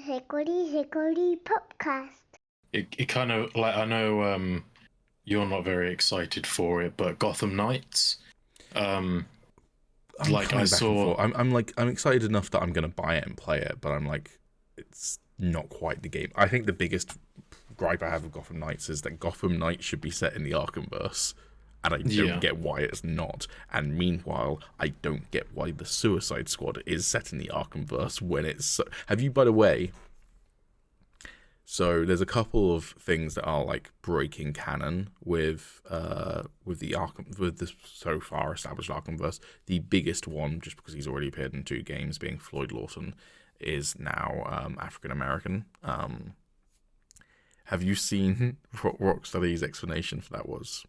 Hickory podcast. It kind of like, I know you're not very excited for it, but Gotham Knights. I'm Like I saw, I'm excited enough that I'm gonna buy it and play it, but I'm like, it's not quite the game. I think the biggest gripe I have with Gotham Knights is that Gotham Knights should be set in the Arkhamverse, and I don't get why it's not. And meanwhile, I don't get why the Suicide Squad is set in the Arkhamverse when it's so... Have you, by the way... So there's a couple of things that are like breaking canon with the so far established Arkhamverse. The biggest one, just because he's already appeared in 2 games, being Floyd Lawton, is now African American. Have you seen what Rocksteady's explanation for that was?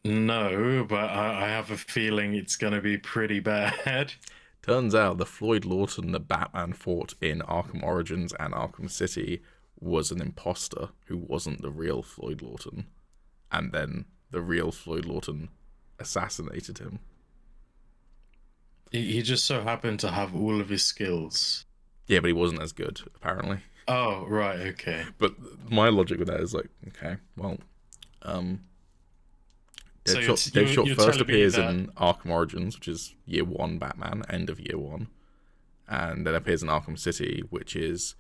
No, but I have a feeling it's going to be pretty bad. Turns out the Floyd Lawton that Batman fought in Arkham Origins and Arkham City was an imposter who wasn't the real Floyd Lawton. And then the real Floyd Lawton assassinated him. He just so happened to have all of his skills. Yeah, but he wasn't as good, apparently. Oh, right, okay. But my logic with that is like, okay, well, Deadshot first appears in Arkham Origins, which is Year 1 Batman, end of Year 1. And then appears in Arkham City, which is,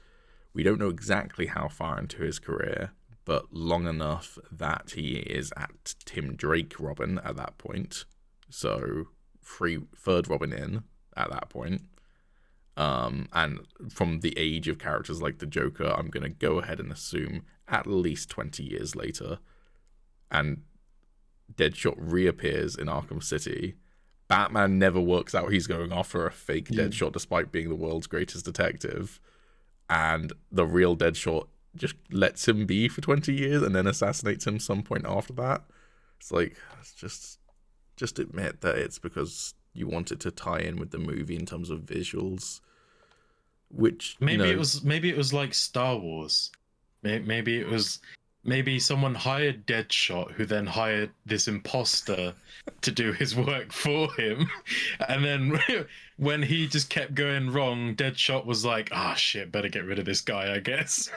we don't know exactly how far into his career, but long enough that he is at Tim Drake Robin at that point. So, third Robin in at that point. And from the age of characters like the Joker, I'm going to go ahead and assume at least 20 years later. And Deadshot reappears in Arkham City. Batman never works out he's going after a fake Deadshot despite being the world's greatest detective. And the real Deadshot just lets him be for 20 years and then assassinates him some point after that. It's like, just admit that it's because you want it to tie in with the movie in terms of visuals. Which maybe it was like Star Wars. Maybe someone hired Deadshot, who then hired this imposter to do his work for him. And then when he just kept going wrong, Deadshot was like, shit, better get rid of this guy, I guess.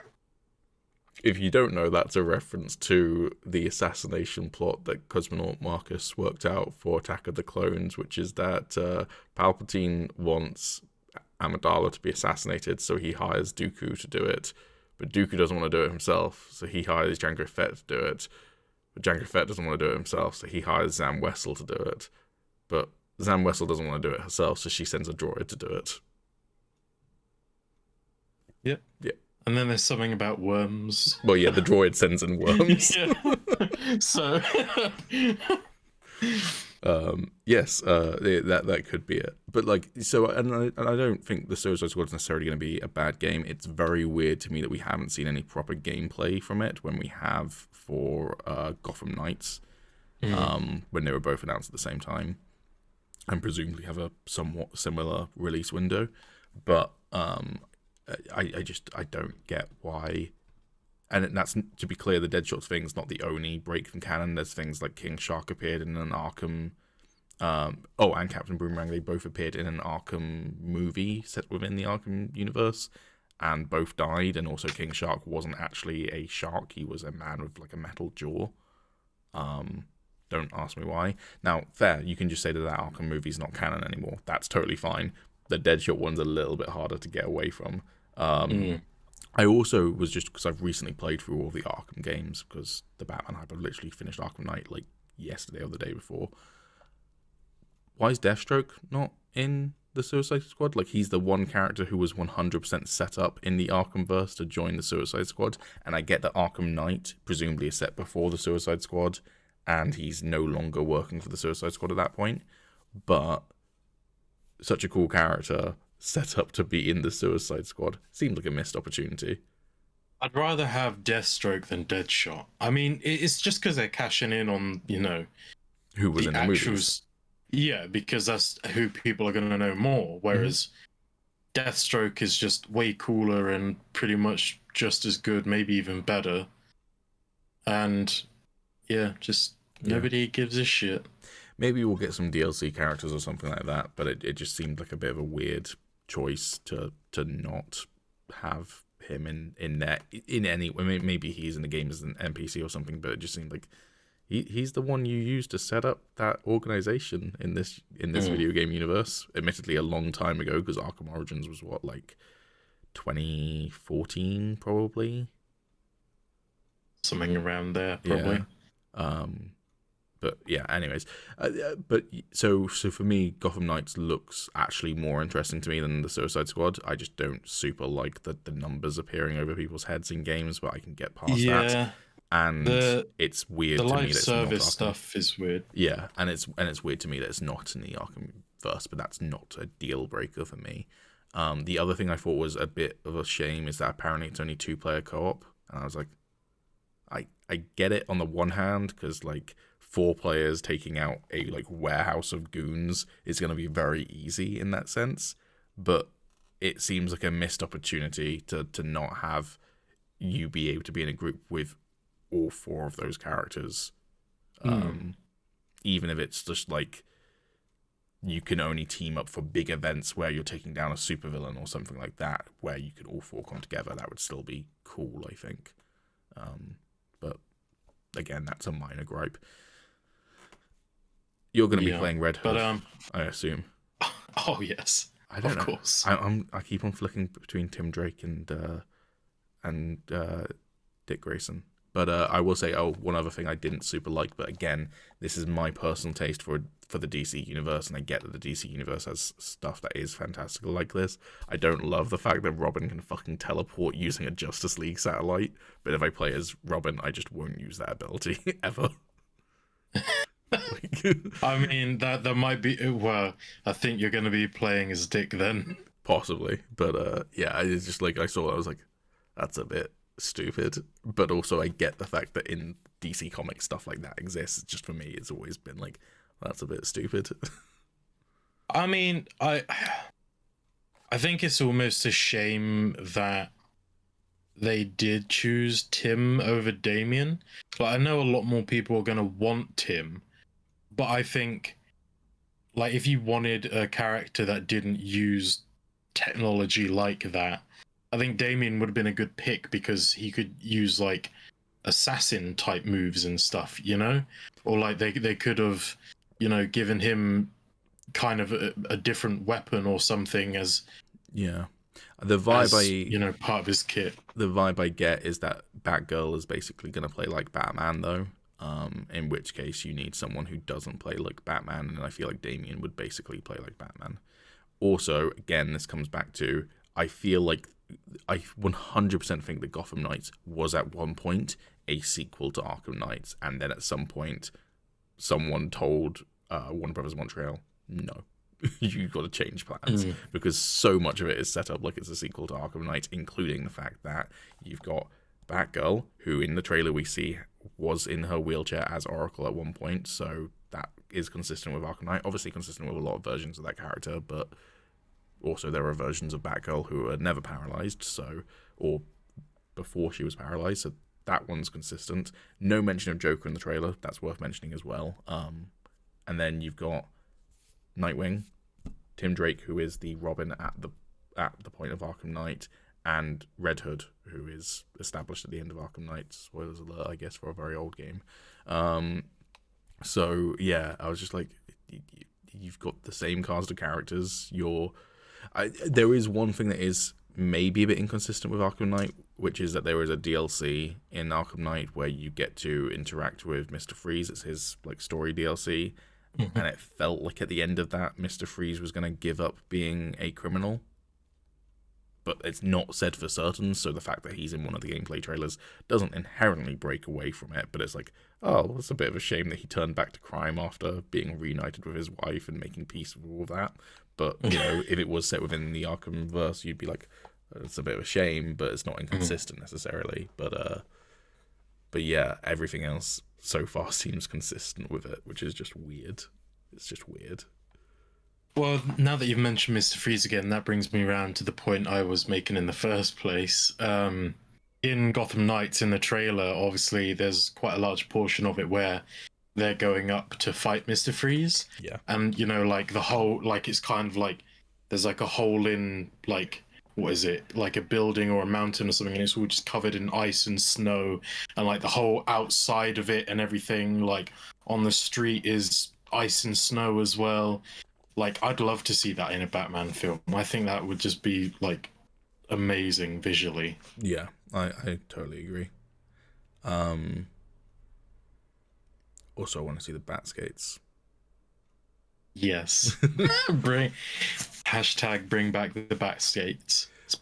If you don't know, that's a reference to the assassination plot that Cosmonaut Marcus worked out for Attack of the Clones, which is that Palpatine wants Amidala to be assassinated, so he hires Dooku to do it. But Dooku doesn't want to do it himself, so he hires Jango Fett to do it. But Jango Fett doesn't want to do it himself, so he hires Zam Wesell to do it. But Zam Wesell doesn't want to do it herself, so she sends a droid to do it. Yep. Yeah. And then there's something about worms. Well, yeah, the droid sends in worms. So... yes, that could be it. But like, so, and I don't think the Suicide Squad is necessarily going to be a bad game. It's very weird to me that we haven't seen any proper gameplay from it when we have for Gotham Knights, when they were both announced at the same time, and presumably have a somewhat similar release window. But I don't get why. And that's, to be clear, the Deadshot thing's not the only break from canon. There's things like King Shark appeared in an Arkham... and Captain Boomerang, they both appeared in an Arkham movie set within the Arkham universe, and both died, and also King Shark wasn't actually a shark, he was a man with like a metal jaw. Don't ask me why. Now, fair, you can just say that Arkham movie's not canon anymore. That's totally fine. The Deadshot one's a little bit harder to get away from. I also was just, because I've recently played through all the Arkham games, because the Batman hype, I've literally finished Arkham Knight like yesterday or the day before. Why is Deathstroke not in the Suicide Squad? Like, he's the one character who was 100% set up in the Arkhamverse to join the Suicide Squad, and I get that Arkham Knight presumably is set before the Suicide Squad, and he's no longer working for the Suicide Squad at that point, but such a cool character set up to be in the Suicide Squad seemed like a missed opportunity. I'd rather have Deathstroke than Deadshot. I mean, it's just because they're cashing in on, who was in the movies. Yeah, because that's who people are going to know more, whereas Deathstroke is just way cooler and pretty much just as good, maybe even better. And nobody gives a shit. Maybe we'll get some DLC characters or something like that, but it just seemed like a bit of a weird choice to not have him in there in any. I mean, maybe he's in the game as an NPC or something, but it just seemed like he's the one you used to set up that organization in this video game universe. Admittedly, a long time ago, because Arkham Origins was what, like 2014 probably, something around there probably. Yeah. But yeah, anyways, but so for me, Gotham Knights looks actually more interesting to me than the Suicide Squad. I just don't super like the numbers appearing over people's heads in games, but I can get past that. And it's weird to me that live it's not service Arkham. Stuff is weird. Yeah, and it's weird to me that it's not in the Arkhamverse, but that's not a deal breaker for me. The other thing I thought was a bit of a shame is that apparently it's only 2-player co-op, and I was like, I get it on the one hand, because like 4 players taking out a like warehouse of goons is going to be very easy in that sense, but it seems like a missed opportunity to not have you be able to be in a group with all 4 of those characters, even if it's just like you can only team up for big events where you're taking down a supervillain or something like that, where you could all 4 come together. That would still be cool, I think. But again, that's a minor gripe. You're going to be playing Red Hood, but, I assume. Oh yes, I don't know. Of course. I keep on flicking between Tim Drake and Dick Grayson. But I will say, one other thing I didn't super like, but again, this is my personal taste for the DC universe, and I get that the DC universe has stuff that is fantastical like this. I don't love the fact that Robin can fucking teleport using a Justice League satellite, but if I play as Robin, I just won't use that ability ever. I mean, that might be. Well, I think you're going to be playing as Dick then. Possibly, but yeah, it's just like I saw it, I was like, that's a bit stupid. But also, I get the fact that in DC Comics stuff like that exists. Just for me, it's always been like, that's a bit stupid. I mean, I think it's almost a shame that they did choose Tim over Damian. Like, I know a lot more people are going to want Tim, but I think, like, if you wanted a character that didn't use technology like that, I think Damian would have been a good pick, because he could use like assassin type moves and stuff, you know, or like they could have, you know, given him kind of a different weapon or something as the vibe part of his kit. The vibe I get is that Batgirl is basically going to play like Batman though. In which case you need someone who doesn't play like Batman, and I feel like Damian would basically play like Batman. Also, again, this comes back to, I feel like I 100% think that Gotham Knights was at one point a sequel to Arkham Knights, and then at some point someone told Warner Brothers Montreal, no, you've got to change plans, because so much of it is set up like it's a sequel to Arkham Knights, including the fact that you've got Batgirl, who in the trailer we see was in her wheelchair as Oracle at one point, so that is consistent with Arkham Knight, obviously consistent with a lot of versions of that character, but also there are versions of Batgirl who are never paralyzed, or before she was paralyzed, so that one's consistent. No mention of Joker in the trailer, that's worth mentioning as well. And then you've got Nightwing, Tim Drake, who is the Robin at the point of Arkham Knight, and Red Hood, who is established at the end of Arkham Knight. Spoilers alert, I guess, for a very old game. So yeah, I was just like, you've got the same cast of characters. There is one thing that is maybe a bit inconsistent with Arkham Knight, which is that there is a DLC in Arkham Knight where you get to interact with Mr. Freeze. It's his like story DLC, and it felt like at the end of that, Mr. Freeze was going to give up being a criminal. But it's not said for certain, so the fact that he's in one of the gameplay trailers doesn't inherently break away from it, but it's like, oh, it's a bit of a shame that he turned back to crime after being reunited with his wife and making peace with all of that. But, you know, if it was set within the Arkhamverse, you'd be like, it's a bit of a shame, but it's not inconsistent necessarily. But yeah, everything else so far seems consistent with it, which is just weird. It's just weird. Well, now that you've mentioned Mr. Freeze again, that brings me around to the point I was making in the first place. In Gotham Knights, in the trailer, obviously, there's quite a large portion of it where they're going up to fight Mr. Freeze. Yeah. And, you know, like the whole, like, it's kind of like there's like a hole in like what is it, like a building or a mountain or something, and it's all just covered in ice and snow, and like the whole outside of it and everything, like on the street is ice and snow as well. Like I'd love to see that in a Batman film. I think that would just be like amazing visually. Yeah, I totally agree. Um, Also, I want to see the bat skates. Yes. Bring hashtag bring back the bat skates. It's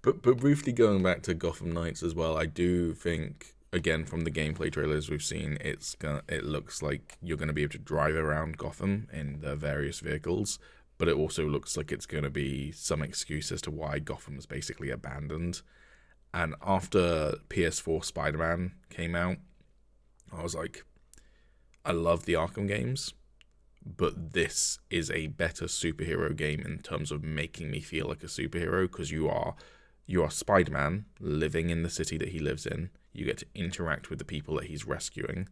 But briefly going back to Gotham Knights as well, I do think again from the gameplay trailers we've seen, it looks like you're gonna be able to drive around Gotham in the various vehicles, but it also looks like it's gonna be some excuse as to why Gotham is basically abandoned. And after PS4 Spider-Man came out, I was like, I love the Arkham games, but this is a better superhero game in terms of making me feel like a superhero, because you are Spider-Man living in the city that he lives in. You get to interact with the people that he's rescuing.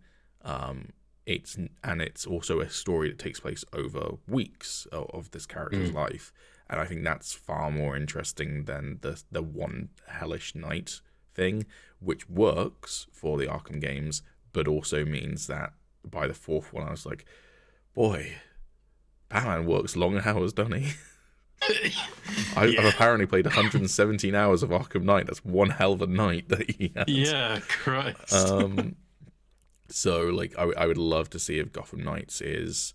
It's also a story that takes place over weeks of this character's life, and I think that's far more interesting than the one hellish night thing, which works for the Arkham games, but also means that by the fourth one, I was like, boy, Batman works long hours, doesn't he? I've apparently played 117 hours of Arkham Knight. That's one hell of a night that he had. Yeah, Christ. So, like, I would love to see if Gotham Knights is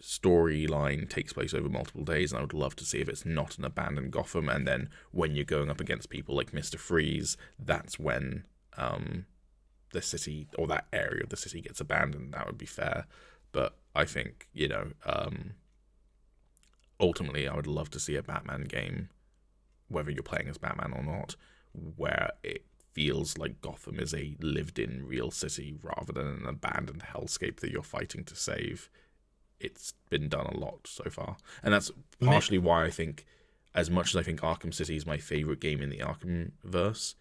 storyline takes place over multiple days, and I would love to see if it's not an abandoned Gotham, and then when you're going up against people like Mr. Freeze, that's when the city or that area of the city gets abandoned. That would be fair. But I think, ultimately I would love to see a Batman game, whether you're playing as Batman or not, where it feels like Gotham is a lived-in real city rather than an abandoned hellscape that you're fighting to save. It's been done a lot so far, and that's partially why I think, as much as I think Arkham City is my favorite game in the Arkhamverse,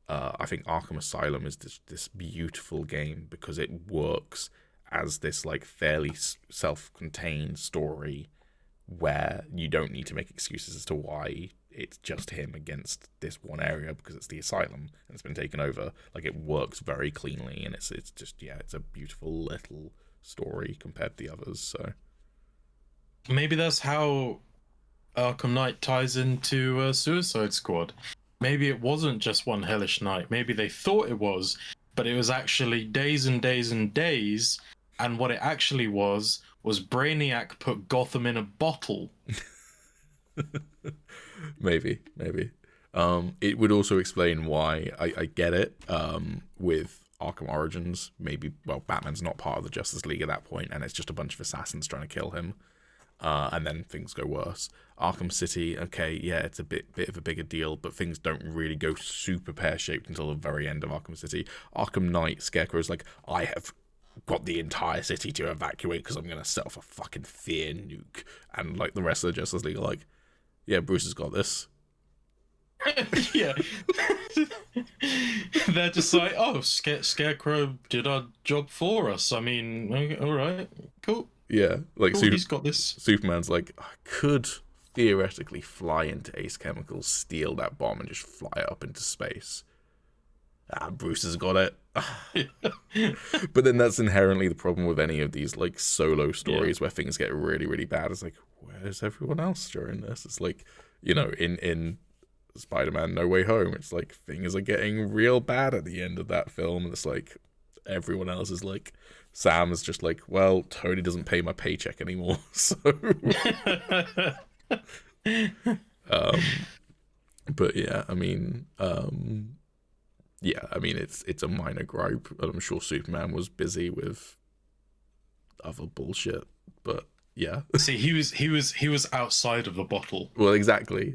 I think Arkham Asylum is this beautiful game because it works as this like fairly self-contained story where you don't need to make excuses as to why it's just him against this one area because it's the asylum and it's been taken over. Like, it works very cleanly, and it's just, it's a beautiful little story compared to the others. So maybe that's how Arkham Knight ties into Suicide Squad. Maybe it wasn't just one hellish night. Maybe they thought it was, but it was actually days and days and days. And what it actually was Brainiac put Gotham in a bottle. maybe. It would also explain why I get it with Arkham Origins. Maybe, well, Batman's not part of the Justice League at that point, and it's just a bunch of assassins trying to kill him. And then things go worse. Arkham City, okay, yeah, it's a bit of a bigger deal, but things don't really go super pear-shaped until the very end of Arkham City. Arkham Knight, Scarecrow's like, I have got the entire city to evacuate because I'm going to set off a fucking fear nuke. And, like, the rest of the Justice League are like, yeah, Bruce has got this. Yeah. They're just like, oh, Scarecrow did our job for us. I mean, all right, cool. Yeah, like cool, he's got this. Superman's like, I could theoretically fly into Ace Chemicals, steal that bomb, and just fly it up into space. Bruce has got it. But then that's inherently the problem with any of these like solo stories where things get really, really bad. It's like, where's everyone else during this? It's like, in Spider-Man No Way Home, it's like things are getting real bad at the end of that film, and it's like everyone else is like, Sam is just like, well, Tony doesn't pay my paycheck anymore, so but yeah, I mean, it's a minor gripe, and I'm sure Superman was busy with other bullshit, but yeah. See, he was outside of the bottle. Well, exactly.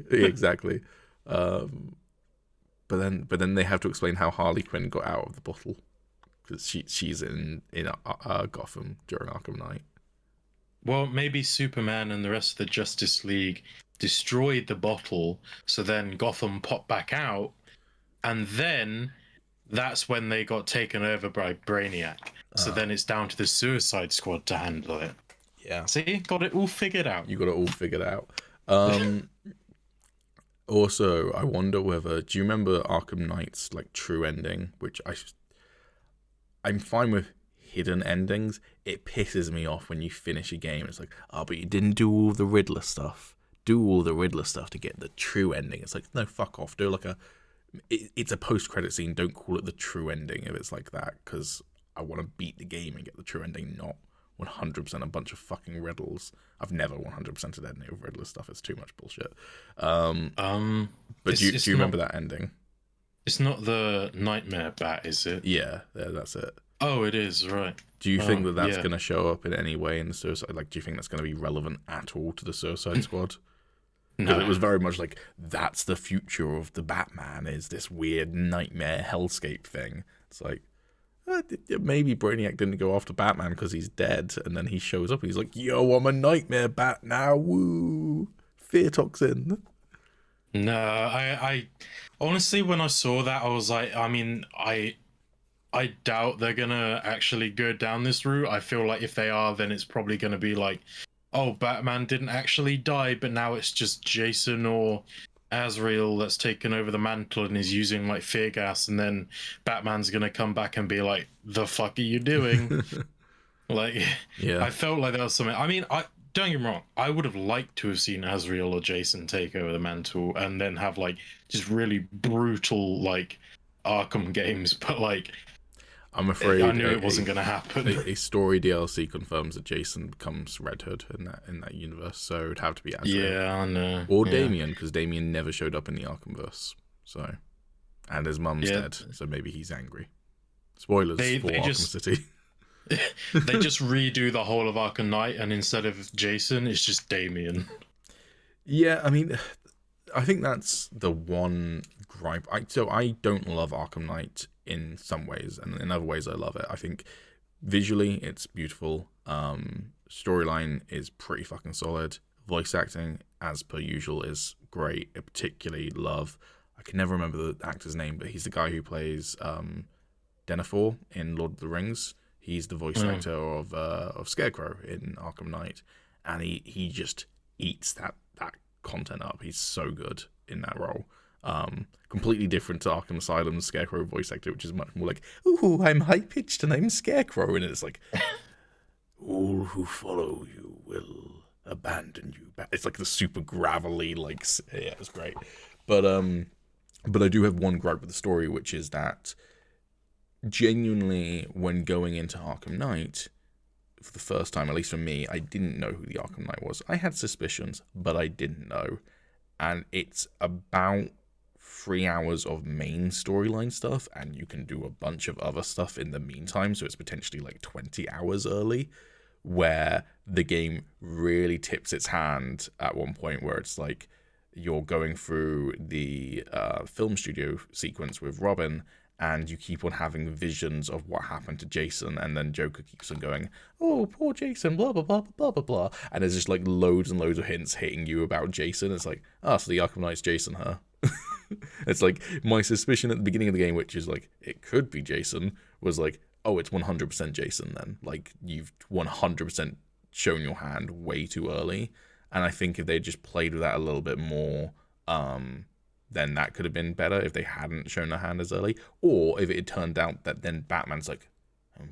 But then they have to explain how Harley Quinn got out of the bottle, because she's in Gotham during Arkham Knight. Well, maybe Superman and the rest of the Justice League destroyed the bottle, so then Gotham popped back out, and then that's when they got taken over by Brainiac. So then it's down to the Suicide Squad to handle it. Yeah. See, got it all figured out. You got it all figured out. Also, I wonder whether, do you remember Arkham Knights like true ending, which I'm fine with hidden endings. It pisses me off when you finish a game. It's like, oh, but you didn't do all the Riddler stuff. Do all the Riddler stuff to get the true ending. It's like, no, fuck off. Do like it's a post-credit scene. Don't call it the true ending if it's like that, because I want to beat the game and get the true ending, not 100% a bunch of fucking riddles. I've never 100%ed any of Riddler stuff. It's too much bullshit. But do you remember that ending? It's not the Nightmare Bat, is it? Yeah, that's it. Oh, it is, right. Do you think that that's going to show up in any way in the Suicide? Like, do you think that's going to be relevant at all to the Suicide Squad? No. It was very much like, that's the future of the Batman, is this weird nightmare hellscape thing. It's like, maybe Brainiac didn't go after Batman because he's dead, and then he shows up and he's like, yo, I'm a nightmare bat now, woo, fear toxin. No, I honestly, when I saw that, I was like, I mean, I doubt they're gonna actually go down this route. I feel like if they are, then it's probably gonna be like, oh, Batman didn't actually die, but now it's just Jason or Azrael that's taken over the mantle and is using like fear gas, and then Batman's gonna come back and be like, the fuck are you doing? Like, yeah, I felt like that was something. I mean, don't get me wrong, I would have liked to have seen Azrael or Jason take over the mantle and then have like just really brutal like Arkham games, but like, I'm afraid I knew it wasn't going to happen. A story DLC confirms that Jason becomes Red Hood in that universe, so it would have to be Azrael. Yeah, I know. Or Damian, because Damian never showed up in the Arkhamverse. So, and his mum's dead, so maybe he's angry. Spoilers for Arkham City. They just redo the whole of Arkham Knight, and instead of Jason, it's just Damian. Yeah, I mean, I think that's the one gripe. So I don't love Arkham Knight in some ways, and in other ways I love it. I think visually it's beautiful. Storyline is pretty fucking solid. Voice acting, as per usual, is great. I particularly love, I can never remember the actor's name, but he's the guy who plays Denethor in Lord of the Rings. He's the voice actor of Scarecrow in Arkham Knight, and he just eats that content up. He's so good in that role. Completely different to Arkham Asylum's Scarecrow voice actor, which is much more like, ooh, I'm high-pitched and I'm Scarecrow, and it's like, all who follow you will abandon you. It's like the super gravelly, like, yeah, it's great. But I do have one gripe with the story, which is that genuinely, when going into Arkham Knight, for the first time, at least for me, I didn't know who the Arkham Knight was. I had suspicions, but I didn't know. And it's about 3 hours of main storyline stuff, and you can do a bunch of other stuff in the meantime, so it's potentially like 20 hours early, where the game really tips its hand at one point, where it's like you're going through the film studio sequence with Robin, and you keep on having visions of what happened to Jason, and then Joker keeps on going, oh, poor Jason, blah, blah, blah, blah, blah, blah. And there's just like loads and loads of hints hitting you about Jason. It's like, so the Arkham Knight's Jason, huh? It's like, my suspicion at the beginning of the game, which is like, it could be Jason, was like, oh, it's 100% Jason then. Like, you've 100% shown your hand way too early. And I think if they just played with that a little bit more, then that could have been better if they hadn't shown their hand as early. Or if it had turned out that then Batman's like,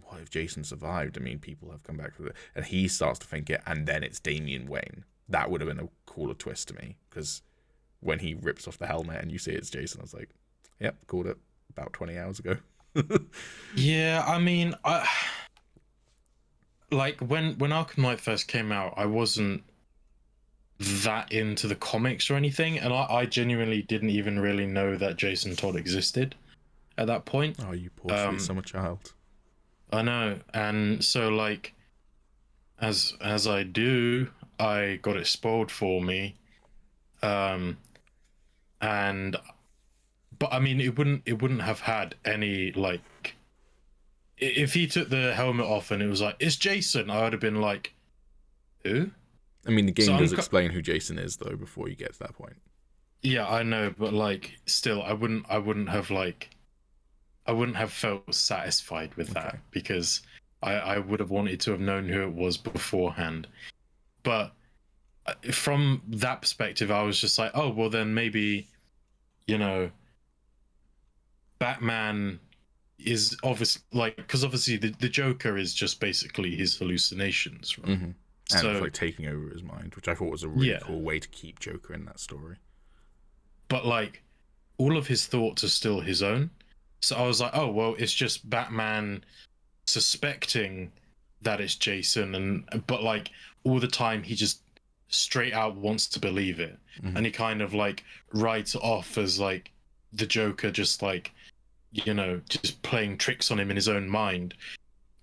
what if Jason survived? I mean, people have come back from it. And he starts to think it, and then it's Damian Wayne. That would have been a cooler twist to me, because when he rips off the helmet and you see it's Jason, I was like, yep, called it about 20 hours ago. Yeah, I mean, like when Arkham Knight first came out, I wasn't that into the comics or anything, and I genuinely didn't even really know that Jason Todd existed at that point. Oh, you poor sweet summer child. I know, and so like as I do, I got it spoiled for me, but I mean, it wouldn't have had any, like, if he took the helmet off and it was like, it's Jason, I would have been like, who? I mean, the game does explain who Jason is, though, before you get to that point. Yeah, I know, but like, still, I wouldn't have like I wouldn't have felt satisfied with that Okay. because I would have wanted to have known who it was beforehand. But from that perspective, I was just like, oh, well, then maybe, you know, Batman is obviously like, because obviously the Joker is just basically his hallucinations, right? And So, it's like taking over his mind, which I thought was a really yeah, cool way to keep Joker in that story. but like all of his thoughts are still his own. So I was like, oh, well, it's just Batman suspecting that it's Jason, and but like all the time he just straight out wants to believe it, and he kind of like writes it off as like the Joker just like, you know, just playing tricks on him in his own mind.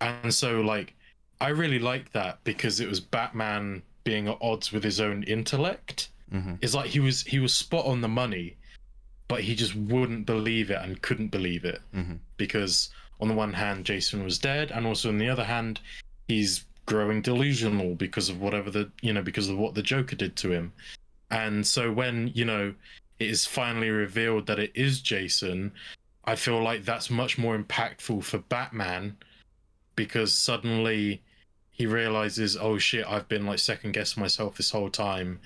And so like I really like that because it was Batman being at odds with his own intellect. It's like he was spot on the money, but he just wouldn't believe it and couldn't believe it because on the one hand Jason was dead, and also on the other hand he's growing delusional because of whatever the, you know, because of what the Joker did to him. And so when, you know, it is finally revealed that it is Jason, I feel like that's much more impactful for Batman because suddenly he realizes, oh shit, I've been like second guessing myself this whole time,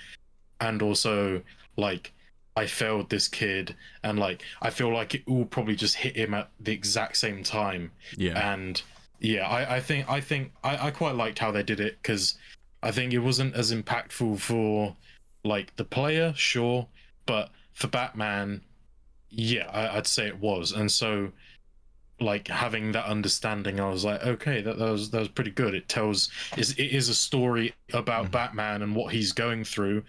and also like I failed this kid, and like I feel like it all probably just hit him at the exact same time. Yeah. And yeah, I quite liked how they did it because I think it wasn't as impactful for like the player, sure, but for Batman, yeah, I'd say it was. And so like having that understanding, I was like, okay, that was pretty good. It is a story about Batman and what he's going through,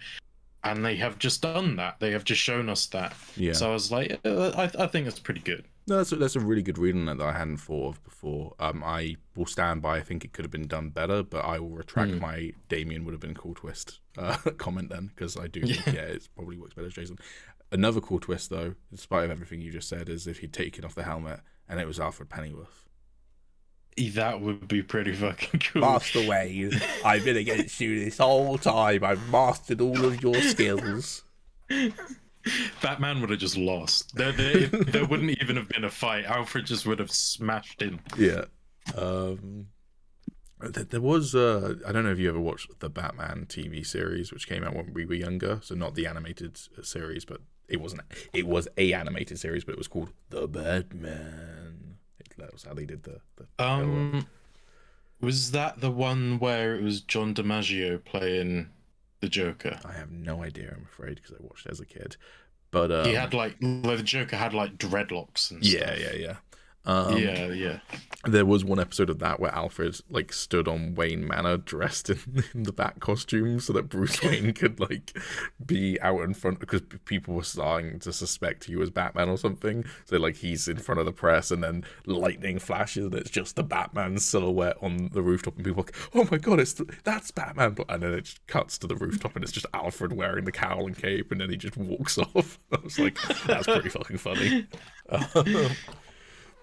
and they have just done that. They have just shown us that. Yeah. So I was like, I think it's pretty good. No, that's a really good read on it that I hadn't thought of before. I will stand by. I think it could have been done better, but I will retract my Damien would have been a cool twist comment then, because I do think it probably works better as Jason. Another cool twist, though, in spite of everything you just said, is if he'd taken off the helmet and it was Alfred Pennyworth. That would be pretty fucking cool. Master Wayne, I've been against you this whole time. I've mastered all of your skills. Batman would have just lost. There wouldn't even have been a fight. Alfred just would have smashed him. Yeah. There was I don't know if you ever watched the Batman TV series, which came out when we were younger. So not the animated series, but it was a animated series, but it was called The Batman. That was how they did the was that the one where it was John DiMaggio playing the Joker? I have no idea, I'm afraid, because I watched it as a kid. But he had like, well, the Joker had like dreadlocks and stuff. Yeah. Yeah. There was one episode of that where Alfred like stood on Wayne Manor dressed in the Bat costume so that Bruce Wayne could like be out in front, because people were starting to suspect he was Batman or something. So like he's in front of the press and then lightning flashes and it's just the Batman silhouette on the rooftop and people are like, oh my god, that's Batman. And then it just cuts to the rooftop and it's just Alfred wearing the cowl and cape, and then he just walks off. I was like, that's pretty fucking funny.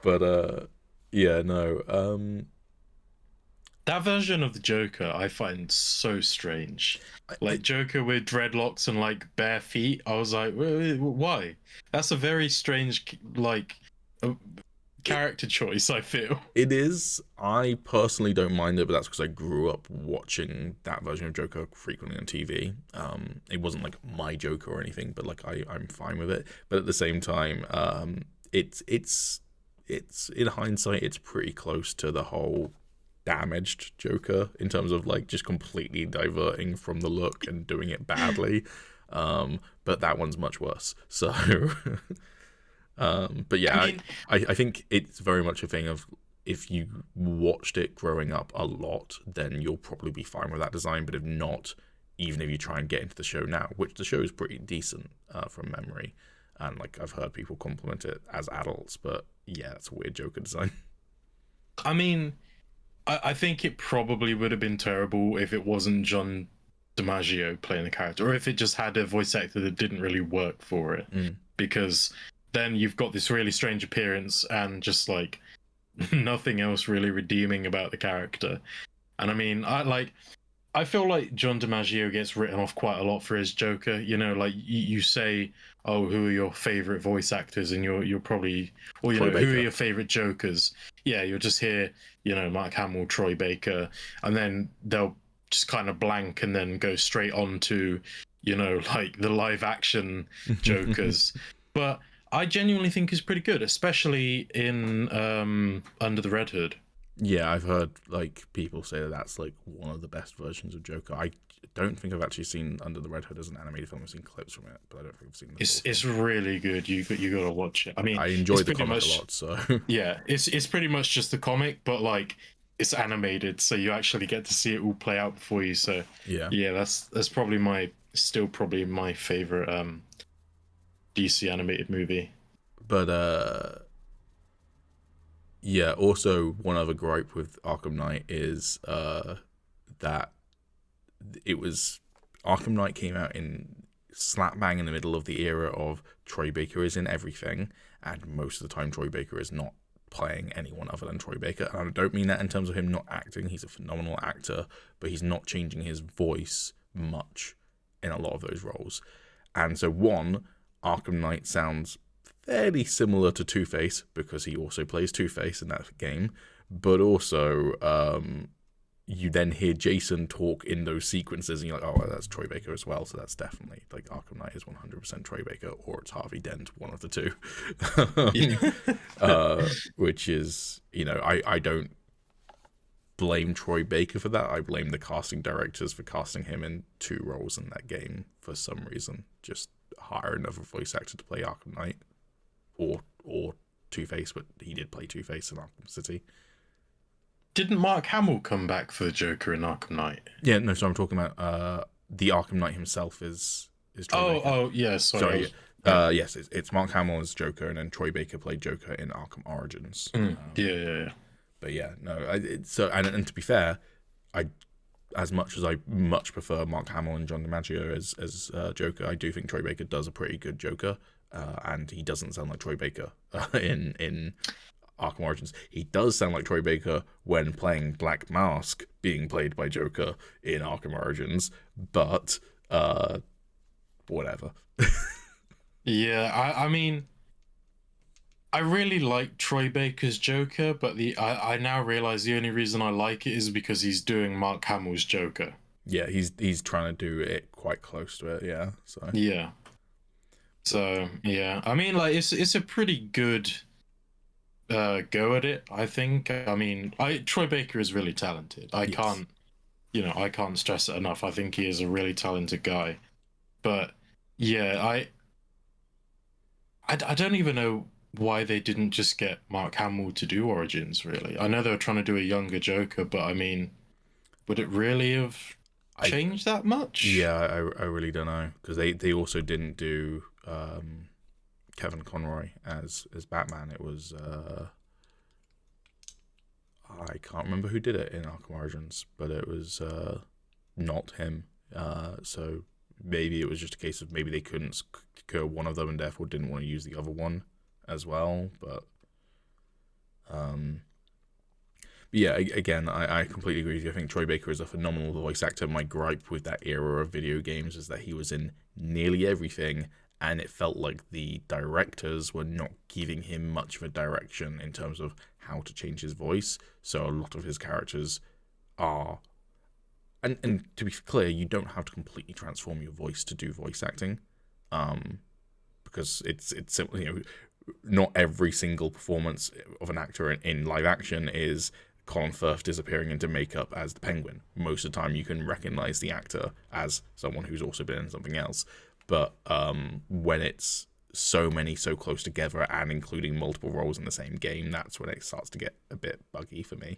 But yeah, no. That version of the Joker I find so strange. Like Joker with dreadlocks and like bare feet. I was like, why? That's a very strange like character choice, I feel. It is. I personally don't mind it, but that's because I grew up watching that version of Joker frequently on TV. It wasn't like my Joker or anything, but like I'm fine with it. But at the same time, it's in hindsight, it's pretty close to the whole damaged Joker in terms of like just completely diverting from the look and doing it badly. But that one's much worse. So, but yeah, I think it's very much a thing of, if you watched it growing up a lot, then you'll probably be fine with that design. But if not, even if you try and get into the show now, which the show is pretty decent from memory, and like I've heard people compliment it as adults, but yeah, that's a weird Joker design. I mean, I think it probably would have been terrible if it wasn't John DiMaggio playing the character, or if it just had a voice actor that didn't really work for it, because then you've got this really strange appearance and just like nothing else really redeeming about the character. And I mean, I feel like John DiMaggio gets written off quite a lot for his Joker. You know, like you say, "Oh, who are your favorite voice actors?" and you're probably, or you Troy know, who are Baker. your favorite Jokers? Yeah, you'll just hear, you know, Mark Hamill, Troy Baker, and then they'll just kind of blank and then go straight on to, you know, like the live action Jokers. But I genuinely think is pretty good, especially in Under the Red Hood. Yeah, I've heard like people say that that's like one of the best versions of Joker. I don't think I've actually seen Under the Red Hood as an animated film. I've seen clips from it, but I don't think I've seen the full It's thing. really good. You got to watch it. I mean, I it's enjoy the pretty comic a much lot, so yeah. It's pretty much just the comic, but like it's animated, so you actually get to see it all play out before you. So yeah. yeah, that's probably probably my favorite DC animated movie. But yeah, also one other gripe with Arkham Knight is that it was Arkham Knight came out in slap bang in the middle of the era of Troy Baker is in everything, and most of the time Troy Baker is not playing anyone other than Troy Baker. And I don't mean that in terms of him not acting; he's a phenomenal actor, but he's not changing his voice much in a lot of those roles. And so, one, Arkham Knight sounds fairly similar to Two-Face because he also plays Two-Face in that game, but also you then hear Jason talk in those sequences, and you're like, oh, well, that's Troy Baker as well. So that's definitely like Arkham Knight is 100% Troy Baker, or it's Harvey Dent, one of the two. Which is, you know, I don't blame Troy Baker for that. I blame the casting directors for casting him in two roles in that game for some reason. Just hire another voice actor to play Arkham Knight, or Two-Face, but he did play Two-Face in Arkham City. Didn't Mark Hamill come back for the Joker in Arkham Knight? Yeah, no. So I'm talking about the Arkham Knight himself is Troy Baker. Oh, yeah. Sorry. Yes, it's Mark Hamill as Joker, and then Troy Baker played Joker in Arkham Origins. Yeah. But yeah, no. And to be fair, I as much as I much prefer Mark Hamill and John DiMaggio as Joker, I do think Troy Baker does a pretty good Joker, and he doesn't sound like Troy Baker in Arkham Origins. He does sound like Troy Baker when playing Black Mask, being played by Joker in Arkham Origins, but whatever. Yeah, I mean, I really like Troy Baker's Joker, but I now realize the only reason I like it is because he's doing Mark Hamill's Joker. Yeah, he's trying to do it quite close to it. Yeah, so Yeah. So yeah, I mean, like it's a pretty good go at it. I think. I mean, Troy Baker is really talented. Yes. I can't stress it enough. I think he is a really talented guy. But yeah, I don't even know why they didn't just get Mark Hamill to do Origins, really. I know they were trying to do a younger Joker, but I mean, would it really have changed that much? Yeah, I really don't know, because they also didn't do Kevin Conroy as Batman. It was I can't remember who did it in Arkham Origins, but it was not him. So maybe it was just a case of maybe they couldn't secure one of them and therefore didn't want to use the other one as well. But yeah, again, I completely agree with you. I think Troy Baker is a phenomenal voice actor. My gripe with that era of video games is that he was in nearly everything, and it felt like the directors were not giving him much of a direction in terms of how to change his voice. So a lot of his characters are, and to be clear, you don't have to completely transform your voice to do voice acting, because it's simply, you know, not every single performance of an actor in live action is Colin Firth disappearing into makeup as the Penguin. Most of the time, you can recognize the actor as someone who's also been in something else. But when it's so many so close together and including multiple roles in the same game, that's when it starts to get a bit buggy for me.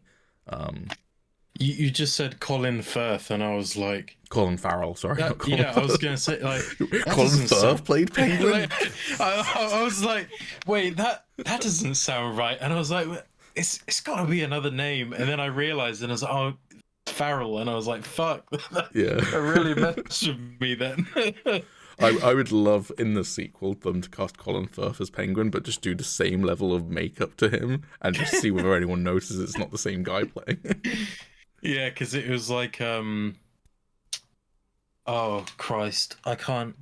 You just said Colin Firth, and I was like, Colin Farrell, sorry. that, not Colin yeah, Firth. I was gonna say like Colin Firth played Penguin. Like, I was like, wait, that doesn't sound right, and I was like, it's got to be another name, and then I realized, and I was like, oh, Farrell, and I was like, fuck, Yeah. that really messed with me then. I would love in the sequel them to cast Colin Firth as Penguin, but just do the same level of makeup to him and just see whether anyone notices it's not the same guy playing. Yeah, because it was like Oh Christ, I can't.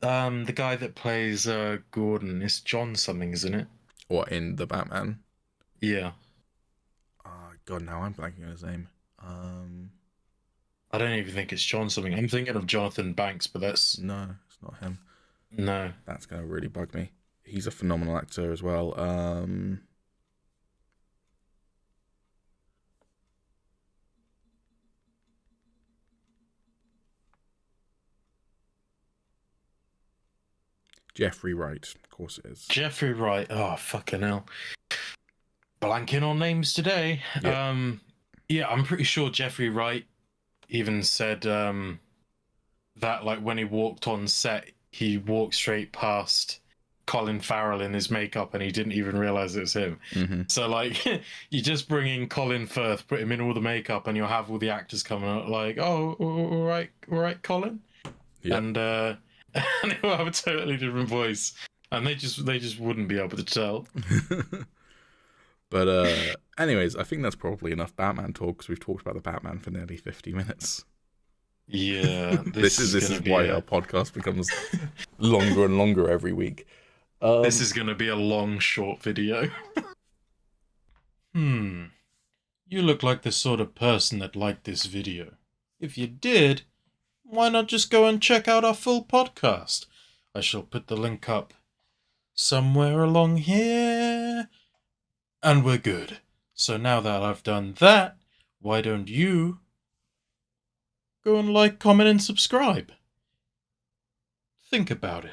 The guy that plays Gordon is John something, isn't it? Or in the Batman. Yeah. God, now I'm blanking on his name. I don't even think it's John something. I'm thinking of Jonathan Banks, but that's No, it's not him. no. That's gonna really bug me. He's a phenomenal actor as well. Jeffrey Wright, of course it is. Jeffrey Wright. Oh fucking hell. Blanking on names today. Yeah. Yeah, I'm pretty sure Jeffrey Wright even said that like when he walked on set, he walked straight past Colin Farrell in his makeup and he didn't even realize it was him. Mm-hmm. So like you just bring in Colin Firth, put him in all the makeup, and you'll have all the actors coming out like, oh, all right, Colin. Yeah. And and he'll have a totally different voice. And they just wouldn't be able to tell. But anyways, I think that's probably enough Batman talk because we've talked about the Batman for nearly 50 minutes. Yeah, this is why our podcast becomes longer and longer every week. This is going to be a long, short video. You look like the sort of person that liked this video. If you did, why not just go and check out our full podcast? I shall put the link up somewhere along here. And we're good. So now that I've done that, why don't you go and like, comment, and subscribe? Think about it.